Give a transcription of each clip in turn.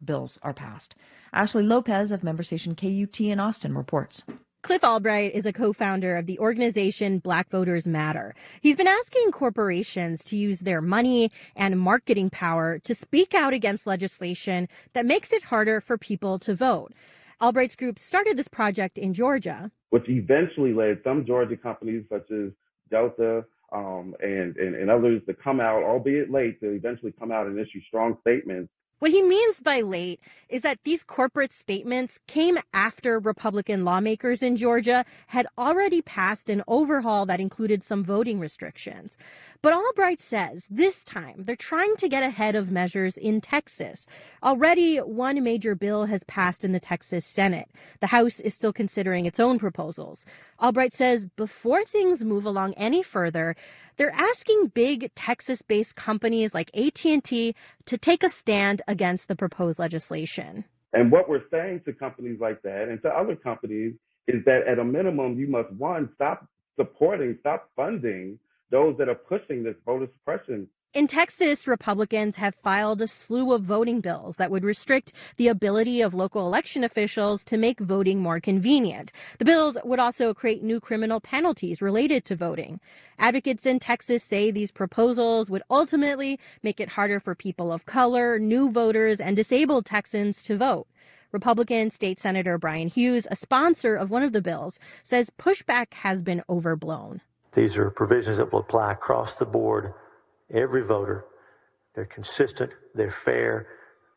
bills are passed. Ashley Lopez of member station KUT in Austin reports. Cliff Albright is a co-founder of the organization Black Voters Matter. He's been asking corporations to use their money and marketing power to speak out against legislation that makes it harder for people to vote. Albright's group started this project in Georgia, which eventually led some Georgia companies such as Delta and others to come out, albeit late, to eventually come out and issue strong statements. What he means by late is that these corporate statements came after Republican lawmakers in Georgia had already passed an overhaul that included some voting restrictions. But Albright says this time they're trying to get ahead of measures in Texas. Already, one major bill has passed in the Texas Senate. The House is still considering its own proposals. Albright says before things move along any further, they're asking big Texas-based companies like AT&T to take a stand against the proposed legislation. And what we're saying to companies like that and to other companies is that at a minimum, you must, one, stop funding those that are pushing this voter suppression. In Texas, Republicans have filed a slew of voting bills that would restrict the ability of local election officials to make voting more convenient. The bills would also create new criminal penalties related to voting. Advocates in Texas say these proposals would ultimately make it harder for people of color, new voters, and disabled Texans to vote. Republican State Senator Brian Hughes, a sponsor of one of the bills, says pushback has been overblown. These are provisions that will apply across the board. Every voter, they're consistent, they're fair,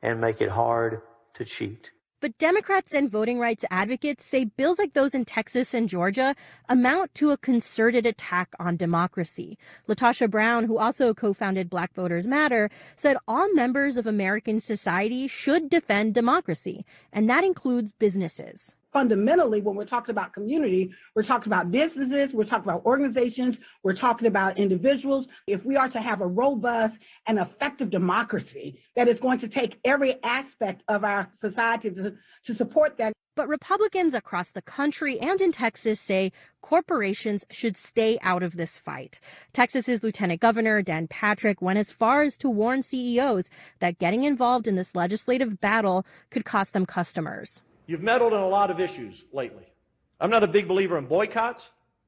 and make it hard to cheat. But Democrats and voting rights advocates say bills like those in Texas and Georgia amount to a concerted attack on democracy. LaTosha Brown, who also co-founded Black Voters Matter, said all members of American society should defend democracy, and that includes businesses. Fundamentally, when we're talking about community, we're talking about businesses, we're talking about organizations, we're talking about individuals. If we are to have a robust and effective democracy, that is going to take every aspect of our society to support that. But Republicans across the country and in Texas say corporations should stay out of this fight. Texas's Lieutenant Governor Dan Patrick went as far as to warn CEOs that getting involved in this legislative battle could cost them customers. You've meddled in a lot of issues lately. I'm not a big believer in boycotts,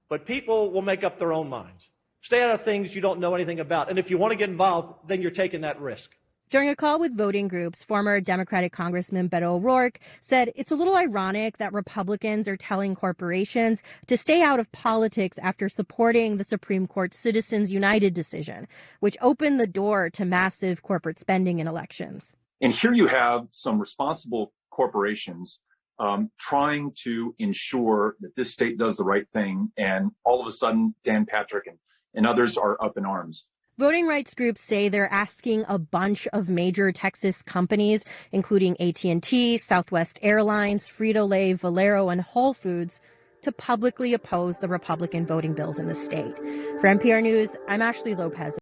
but people will make up their own minds. Stay out of things you don't know anything about. And if you want to get involved, then you're taking that risk. During a call with voting groups, former Democratic Congressman Beto O'Rourke said it's a little ironic that Republicans are telling corporations to stay out of politics after supporting the Supreme Court's Citizens United decision, which opened the door to massive corporate spending in elections. And here you have some responsible corporations trying to ensure that this state does the right thing, and all of a sudden Dan Patrick and others are up in arms. Voting rights groups say they're asking a bunch of major Texas companies, including AT&T, Southwest Airlines, Frito-Lay, Valero, and Whole Foods, to publicly oppose the Republican voting bills in the state. For NPR News, I'm Ashley Lopez.